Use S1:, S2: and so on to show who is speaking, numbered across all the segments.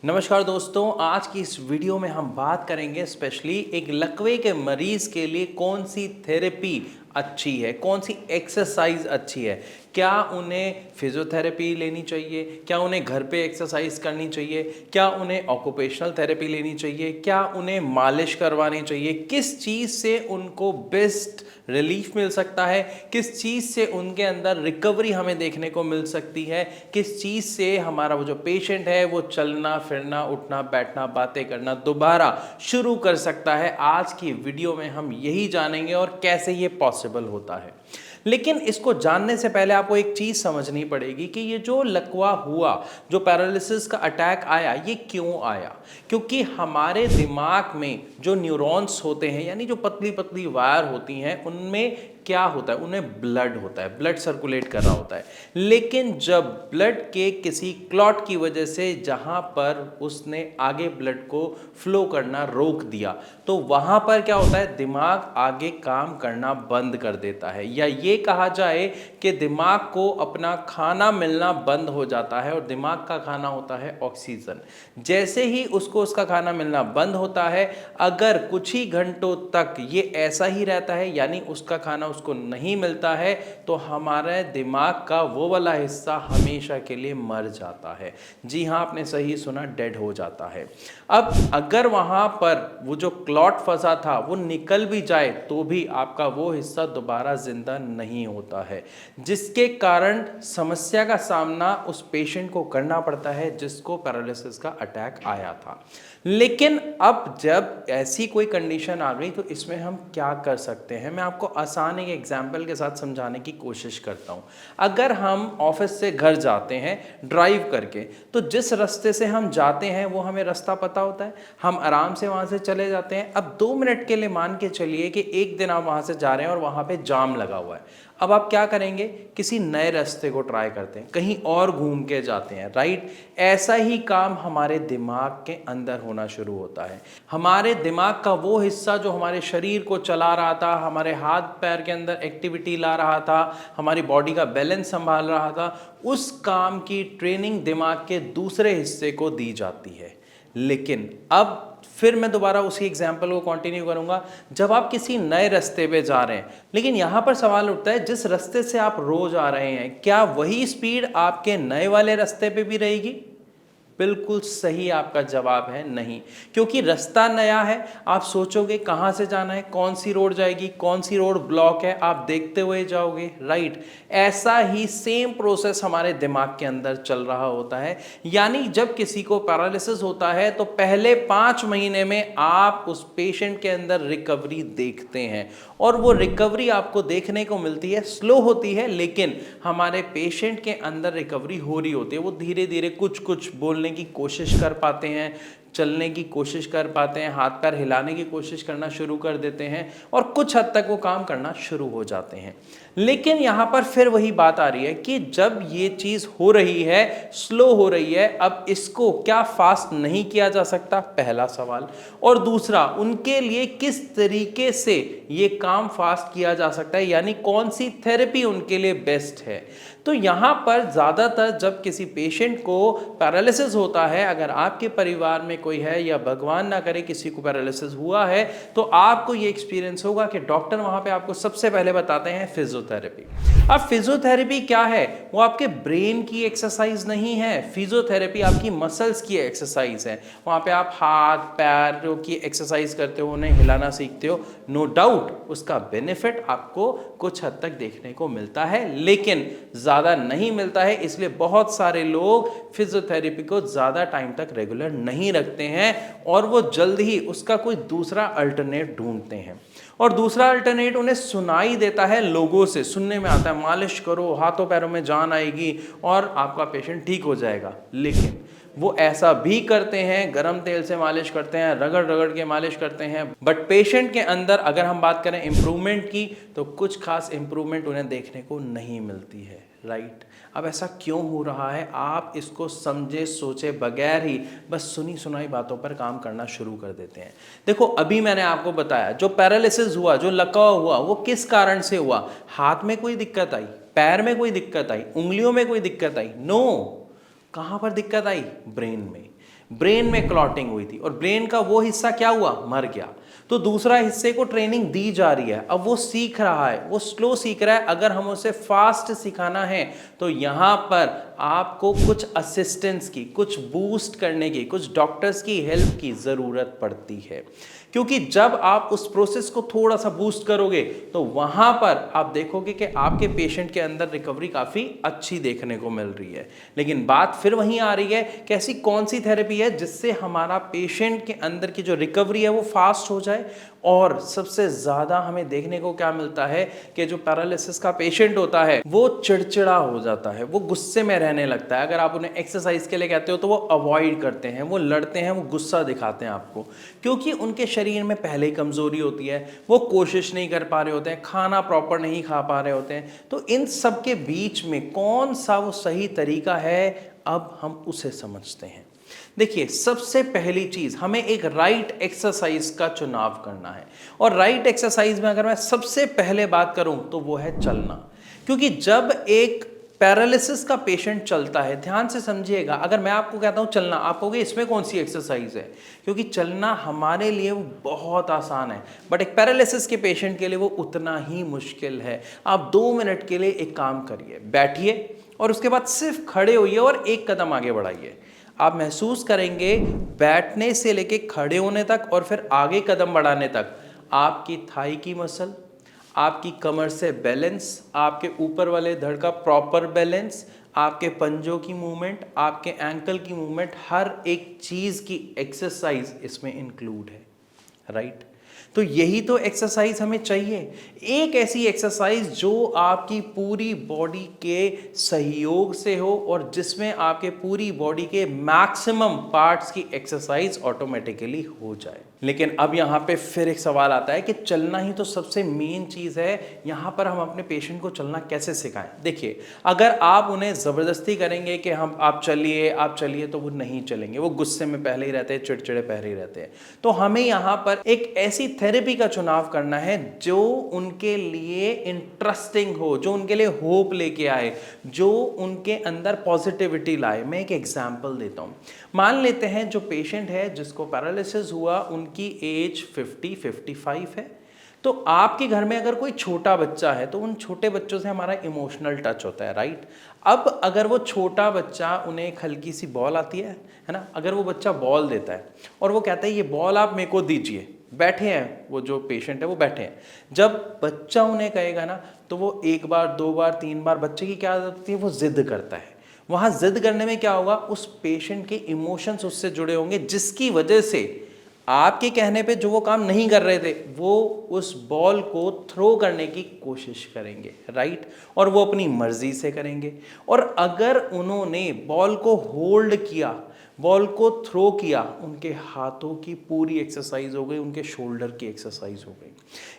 S1: नमस्कार दोस्तों, आज की इस वीडियो में हम बात करेंगे स्पेशली एक लकवे के मरीज के लिए कौन सी थेरेपी अच्छी है, कौन सी एक्सरसाइज अच्छी है। क्या उन्हें फिजियोथेरेपी लेनी चाहिए, क्या उन्हें घर पे एक्सरसाइज करनी चाहिए, क्या उन्हें ऑक्यूपेशनल थेरेपी लेनी चाहिए, क्या उन्हें मालिश करवानी चाहिए, किस चीज़ से उनको बेस्ट रिलीफ मिल सकता है, किस चीज़ से उनके अंदर रिकवरी हमें देखने को मिल सकती है, किस चीज़ से हमारा वो जो पेशेंट है वो चलना फिरना उठना बैठना बातें करना दोबारा शुरू कर सकता है। आज की वीडियो में हम यही जानेंगे और कैसे ये पॉसिबल होता है। लेकिन इसको जानने से पहले आपको एक चीज़ समझनी पड़ेगी कि ये जो लकवा हुआ, जो पैरालिसिस का अटैक आया, ये क्यों आया। क्योंकि हमारे दिमाग में जो न्यूरॉन्स होते हैं, यानी जो पतली पतली वायर होती हैं, उनमें क्या होता है, उन्हें ब्लड होता है, ब्लड सर्कुलेट कर रहा होता है। लेकिन जब ब्लड के किसी क्लॉट की वजह से जहां पर उसने आगे ब्लड को फ्लो करना रोक दिया, तो वहां पर क्या होता है, दिमाग आगे काम करना बंद कर देता है, या ये कहा जाए कि दिमाग को अपना खाना मिलना बंद हो जाता है। और दिमाग का खाना होता है ऑक्सीजन। जैसे ही उसको उसका खाना मिलना बंद होता है, अगर कुछ ही घंटों तक ये ऐसा ही रहता है, यानी उसका खाना उसको नहीं मिलता है, तो हमारे दिमाग का वो वाला हिस्सा हमेशा के लिए मर जाता है। जी हाँ, आपने सही सुना, डेड हो जाता है। अब अगर वहां पर वो जो क्लॉट फंसा था वो निकल भी जाए, तो भी आपका वो हिस्सा दोबारा जिंदा नहीं होता है, जिसके कारण समस्या का सामना उस पेशेंट को करना पड़ता है जिसको पैरालिसिस का अटैक आया था। लेकिन अब जब ऐसी कोई कंडीशन आ गई, तो इसमें हम क्या कर सकते हैं, मैं आपको आसान एक एग्जाम्पल के साथ समझाने की कोशिश करता हूँ। अगर हम ऑफिस से घर जाते हैं ड्राइव करके, तो जिस रास्ते से हम जाते हैं वो हमें रास्ता पता होता है, हम आराम से वहाँ से चले जाते हैं। अब 2 मिनट के लिए मान के चलिए कि एक दिन आप वहाँ से जा रहे हैं और वहाँ पे जाम लगा हुआ है। अब आप क्या करेंगे, किसी नए रास्ते को ट्राई करते हैं, कहीं और घूम के जाते हैं, राइट। ऐसा ही काम हमारे दिमाग के अंदर होना शुरू होता है। हमारे दिमाग का वो हिस्सा जो हमारे शरीर को चला रहा था, हमारे हाथ पैर के अंदर एक्टिविटी ला रहा था, हमारी बॉडी का बैलेंस संभाल रहा था, उस काम की ट्रेनिंग दिमाग के दूसरे हिस्से को दी जाती है। लेकिन अब फिर मैं दोबारा उसी एग्जाम्पल को कंटिन्यू करूंगा। जब आप किसी नए रास्ते पे जा रहे हैं, लेकिन यहां पर सवाल उठता है, जिस रास्ते से आप रोज आ रहे हैं, क्या वही स्पीड आपके नए वाले रास्ते पे भी रहेगी? बिल्कुल सही आपका जवाब है नहीं, क्योंकि रास्ता नया है। आप सोचोगे कहाँ से जाना है, कौन सी रोड जाएगी, कौन सी रोड ब्लॉक है, आप देखते हुए जाओगे, राइट। ऐसा ही सेम प्रोसेस हमारे दिमाग के अंदर चल रहा होता है। यानी जब किसी को पैरालिसिस होता है, तो पहले 5 महीने में आप उस पेशेंट के अंदर रिकवरी देखते हैं, और वो रिकवरी आपको देखने को मिलती है, स्लो होती है, लेकिन हमारे पेशेंट के अंदर रिकवरी हो रही होती है। वो धीरे धीरे कुछ कुछ बोलने की कोशिश कर पाते हैं, चलने की कोशिश कर पाते हैं, हाथ पैर हिलाने की कोशिश करना शुरू कर देते हैं, और कुछ हद तक वो काम करना शुरू हो जाते हैं। लेकिन यहाँ पर फिर वही बात आ रही है कि जब ये चीज़ हो रही है, स्लो हो रही है, अब इसको क्या फास्ट नहीं किया जा सकता, पहला सवाल। और दूसरा, उनके लिए किस तरीके से ये काम फास्ट किया जा सकता है, यानी कौन सी थेरेपी उनके लिए बेस्ट है। तो यहाँ पर ज़्यादातर जब किसी पेशेंट को पैरालिसिस होता है, अगर आपके परिवार में कोई है, या भगवान ना करे किसी को पैरालिसिस हुआ है, तो आपको ये एक्सपीरियंस होगा कि डॉक्टर वहाँ पे आपको सबसे पहले बताते हैं फिजियोथेरेपी। अब फिजियोथेरेपी क्या है, वो आपके ब्रेन की एक्सरसाइज नहीं है। फिजियोथेरेपी आपकी मसल्स की एक्सरसाइज है। वहाँ पे आप हाथ पैर की एक्सरसाइज करते हो, उन्हें हिलाना सीखते हो। नो डाउट उसका बेनिफिट आपको कुछ हद तक देखने को मिलता है, लेकिन ज़्यादा नहीं मिलता है। इसलिए बहुत सारे लोग फिजियोथेरेपी को ज़्यादा टाइम तक रेगुलर नहीं रखते हैं, और वो जल्द ही उसका कोई दूसरा अल्टरनेट ढूंढते हैं। और दूसरा अल्टरनेट उन्हें सुनाई देता है, लोगों से सुनने में आता है, मालिश करो, हाथों पैरों में जान आएगी और आपका पेशेंट ठीक हो जाएगा। लेकिन वो ऐसा भी करते हैं, गरम तेल से मालिश करते हैं, रगड़ रगड़ के मालिश करते हैं, बट पेशेंट के अंदर अगर हम बात करें इंप्रूवमेंट की, तो कुछ खास इंप्रूवमेंट उन्हें देखने को नहीं मिलती है, राइट। अब ऐसा क्यों हो रहा है, आप इसको समझे सोचे बगैर ही बस सुनी सुनाई बातों पर काम करना शुरू कर देते हैं। देखो, अभी मैंने आपको बताया, जो पैरालिसिस हुआ, जो लकवा हुआ, वो किस कारण से हुआ। हाथ में कोई दिक्कत आई, पैर में कोई दिक्कत आई, उंगलियों में कोई दिक्कत आई? नो। कहाँ पर दिक्कत आई? ब्रेन में। ब्रेन में क्लॉटिंग हुई थी और ब्रेन का वो हिस्सा क्या हुआ, मर गया। तो दूसरा हिस्से को ट्रेनिंग दी जा रही है, अब वो सीख रहा है, वो स्लो सीख रहा है। अगर हम उसे फास्ट सिखाना है तो यहाँ पर आपको कुछ असिस्टेंस की, कुछ बूस्ट करने की, कुछ डॉक्टर्स की हेल्प की ज़रूरत पड़ती है। क्योंकि जब आप उस प्रोसेस को थोड़ा सा बूस्ट करोगे तो वहाँ पर आप देखोगे कि आपके पेशेंट के अंदर रिकवरी काफ़ी अच्छी देखने को मिल रही है। लेकिन बात फिर वहीं आ रही है कि ऐसी कौन सी थेरेपी है जिससे हमारा पेशेंट के अंदर की जो रिकवरी है वो फास्ट हो जाए। और सबसे ज़्यादा हमें देखने को क्या मिलता है कि जो पैरालिसिस का पेशेंट होता है वो चिड़चिड़ा हो जाता है, वो गुस्से में रहने लगता है। अगर आप उन्हें एक्सरसाइज के लिए कहते हो तो वो अवॉइड करते हैं, वो लड़ते हैं, वो गुस्सा दिखाते हैं आपको, क्योंकि उनके शरीर में पहले ही कमज़ोरी होती है, वो कोशिश नहीं कर पा रहे होते हैं, खाना प्रॉपर नहीं खा पा रहे होते हैं। तो इन सब के बीच में कौन सा वो सही तरीका है, अब हम उसे समझते हैं। देखिए, सबसे पहली चीज हमें एक राइट एक्सरसाइज का चुनाव करना है। और राइट एक्सरसाइज में अगर मैं सबसे पहले बात करूं तो वो है चलना। क्योंकि जब एक पैरालिसिस का पेशेंट चलता है, ध्यान से समझिएगा, अगर मैं आपको कहता हूं चलना, आप कहोगे इसमें कौन सी एक्सरसाइज है, क्योंकि चलना हमारे लिए वो बहुत आसान है, बट एक पैरालिसिस के पेशेंट के लिए वो उतना ही मुश्किल है। आप 2 मिनट के लिए एक काम करिए, बैठिए और उसके बाद सिर्फ खड़े होइए और एक कदम आगे बढ़ाइए। आप महसूस करेंगे बैठने से लेके खड़े होने तक और फिर आगे कदम बढ़ाने तक आपकी थाई की मसल, आपकी कमर से बैलेंस, आपके ऊपर वाले धड़ का प्रॉपर बैलेंस, आपके पंजों की मूवमेंट, आपके एंकल की मूवमेंट, हर एक चीज़ की एक्सरसाइज इसमें इंक्लूड है, राइट। तो यही तो एक्सरसाइज हमें चाहिए, एक ऐसी एक्सरसाइज जो आपकी पूरी बॉडी के सहयोग से हो और जिसमें आपके पूरी बॉडी के मैक्सिमम पार्ट्स की एक्सरसाइज ऑटोमेटिकली हो जाए। लेकिन अब यहाँ पे फिर एक सवाल आता है कि चलना ही तो सबसे मेन चीज़ है, यहाँ पर हम अपने पेशेंट को चलना कैसे सिखाएं। देखिए, अगर आप उन्हें ज़बरदस्ती करेंगे कि हम आप चलिए तो वो नहीं चलेंगे, वो गुस्से में पहले ही रहते हैं, चिड़चिड़े पहले ही रहते हैं। तो हमें यहाँ पर एक ऐसी थेरेपी का चुनाव करना है जो उनके लिए इंटरेस्टिंग हो, जो उनके लिए होप लेके आए, जो उनके अंदर पॉजिटिविटी लाए। मैं एक एग्जांपल देता हूँ। मान लेते हैं जो पेशेंट है जिसको पैरालिसिस हुआ, उनकी एज 50-55 है। तो आपके घर में अगर कोई छोटा बच्चा है तो उन छोटे बच्चों से हमारा इमोशनल टच होता है, राइट। अब अगर वो छोटा बच्चा, उन्हें एक हल्की सी बॉल आती है ना, अगर वो बच्चा बॉल देता है और वो कहता है ये बॉल आप मेरे को दीजिए, बैठे हैं वो जो पेशेंट है वो बैठे हैं, जब बच्चा उन्हें कहेगा ना तो वो 1 बार 2 बार 3 बार, बच्चे की क्या आदत होती है, वो जिद करता है। वहाँ जिद करने में क्या होगा, उस पेशेंट के इमोशंस उससे जुड़े होंगे, जिसकी वजह से आपके कहने पे जो वो काम नहीं कर रहे थे वो उस बॉल को थ्रो करने की कोशिश करेंगे, राइट। और वो अपनी मर्जी से करेंगे। और अगर उन्होंने बॉल को होल्ड किया, बॉल को थ्रो किया, उनके हाथों की पूरी एक्सरसाइज हो गई, उनके शोल्डर की एक्सरसाइज हो गई।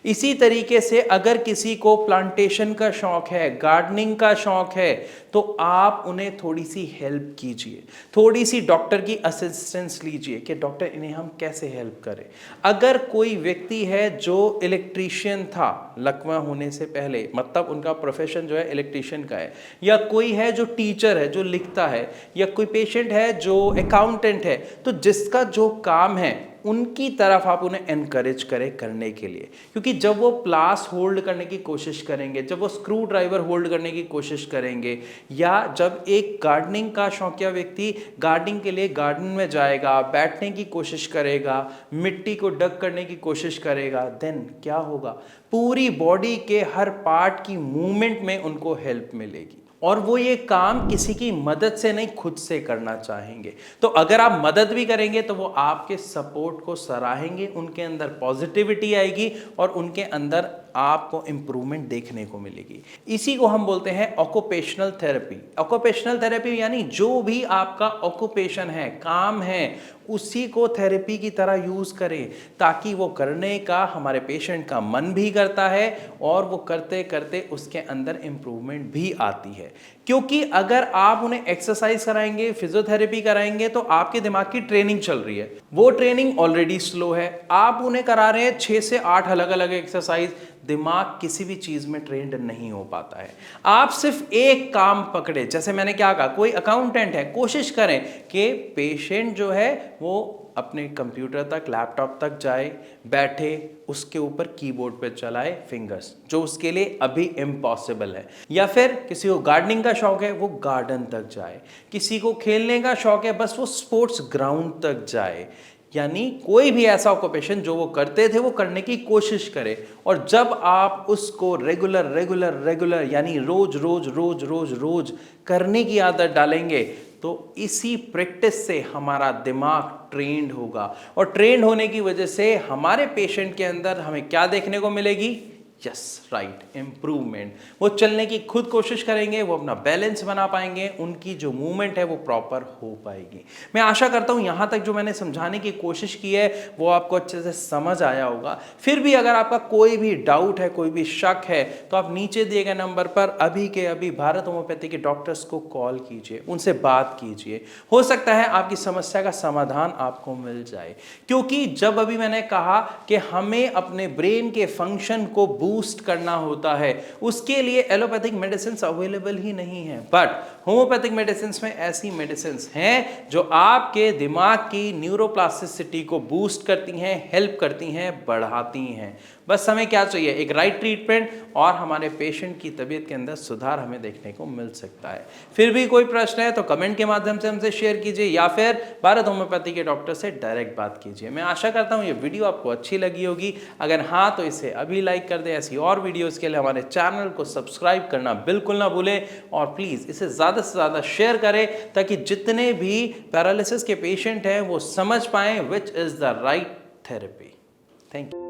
S1: इसी तरीके से अगर किसी को प्लांटेशन का शौक है, गार्डनिंग का शौक है, तो आप उन्हें थोड़ी सी हेल्प कीजिए, थोड़ी सी डॉक्टर की असिस्टेंस लीजिए कि डॉक्टर इन्हें हम कैसे हेल्प करें। अगर कोई व्यक्ति है जो इलेक्ट्रीशियन था लकवा होने से पहले, मतलब उनका प्रोफेशन जो है इलेक्ट्रीशियन का है, या कोई है जो टीचर है जो लिखता है, या कोई पेशेंट है जो अकाउंटेंट है, तो जिसका जो काम है उनकी तरफ आप उन्हें एनकरेज करें करने के लिए। क्योंकि जब वो प्लास होल्ड करने की कोशिश करेंगे, जब वो स्क्रू ड्राइवर होल्ड करने की कोशिश करेंगे, या जब एक गार्डनिंग का शौकिया व्यक्ति गार्डनिंग के लिए गार्डन में जाएगा, बैठने की कोशिश करेगा, मिट्टी को डग करने की कोशिश करेगा, देन क्या होगा, पूरी बॉडी के हर पार्ट की मूवमेंट में उनको हेल्प मिलेगी। और वो ये काम किसी की मदद से नहीं, खुद से करना चाहेंगे। तो अगर आप मदद भी करेंगे तो वो आपके सपोर्ट को सराहेंगे, उनके अंदर पॉजिटिविटी आएगी और उनके अंदर आपको इम्प्रूवमेंट देखने को मिलेगी। इसी को हम बोलते हैं ऑक्यूपेशनल थेरेपी। ऑक्यूपेशनल थेरेपी यानी जो भी आपका ऑक्यूपेशन है, काम है, उसी को थेरेपी की तरह यूज़ करें, ताकि वो करने का हमारे पेशेंट का मन भी करता है और वो करते करते उसके अंदर इम्प्रूवमेंट भी आती है। क्योंकि अगर आप उन्हें एक्सरसाइज कराएंगे, फिजियोथेरेपी कराएंगे, तो आपके दिमाग की ट्रेनिंग चल रही है, वो ट्रेनिंग ऑलरेडी स्लो है, आप उन्हें करा रहे हैं 6 से 8 अलग अलग एक्सरसाइज, दिमाग किसी भी चीज में ट्रेंड नहीं हो पाता है। आप सिर्फ एक काम पकड़े, जैसे मैंने क्या कहा, कोई अकाउंटेंट है, कोशिश करें कि पेशेंट जो है वो अपने कंप्यूटर तक, लैपटॉप तक जाए, बैठे, उसके ऊपर कीबोर्ड पे चलाए फिंगर्स, जो उसके लिए अभी इम्पॉसिबल है। या फिर किसी को गार्डनिंग का शौक है, वो गार्डन तक जाए, किसी को खेलने का शौक है, बस वो स्पोर्ट्स ग्राउंड तक जाए। यानी कोई भी ऐसा ऑक्यूपेशन जो वो करते थे वो करने की कोशिश करे। और जब आप उसको रेगुलर रेगुलर रेगुलर यानी रोज रोज रोज रोज रोज करने की आदत डालेंगे, तो इसी प्रैक्टिस से हमारा दिमाग ट्रेंड होगा, और ट्रेंड होने की वजह से हमारे पेशेंट के अंदर हमें क्या देखने को मिलेगी? Yes, right, improvement. वो चलने की खुद कोशिश करेंगे, वो अपना बैलेंस बना पाएंगे, उनकी जो मूवमेंट है वो प्रॉपर हो पाएगी। मैं आशा करता हूं यहां तक जो मैंने समझाने की कोशिश की है वो आपको अच्छे से समझ आया होगा। फिर भी अगर आपका कोई भी डाउट है, कोई भी शक है, तो आप नीचे दिए गए नंबर पर अभी के अभी भारत होम्योपैथी के डॉक्टर्स को कॉल कीजिए, उनसे बात कीजिए। हो सकता है आपकी समस्या का समाधान आपको मिल जाए। क्योंकि जब अभी मैंने कहा कि हमें अपने ब्रेन के फंक्शन को बूस्ट करना होता है, उसके लिए एलोपैथिक मेडिसिन अवेलेबल ही नहीं है, बट होम्योपैथिक मेडिसिन में ऐसी मेडिसिन हैं जो आपके दिमाग की न्यूरोप्लास्टिसिटी को बूस्ट करती हैं, हेल्प करती हैं, बढ़ाती हैं। बस हमें क्या चाहिए? एक राइट ट्रीटमेंट, और हमारे पेशेंट की तबीयत के अंदर सुधार हमें देखने को मिल सकता है। फिर भी कोई प्रश्न है तो कमेंट के माध्यम से हमसे शेयर कीजिए, या फिर भारत होम्योपैथी के डॉक्टर से डायरेक्ट बात कीजिए। मैं आशा करता हूँ ये वीडियो आपको अच्छी लगी होगी। अगर हाँ तो इसे अभी लाइक कर दें। ऐसी और वीडियोस के लिए हमारे चैनल को सब्सक्राइब करना बिल्कुल ना भूलें, और प्लीज़ इसे ज़्यादा से ज़्यादा शेयर करें ताकि जितने भी पैरालिसिस के पेशेंट हैं वो समझ पाएं which is the right therapy. Thank you.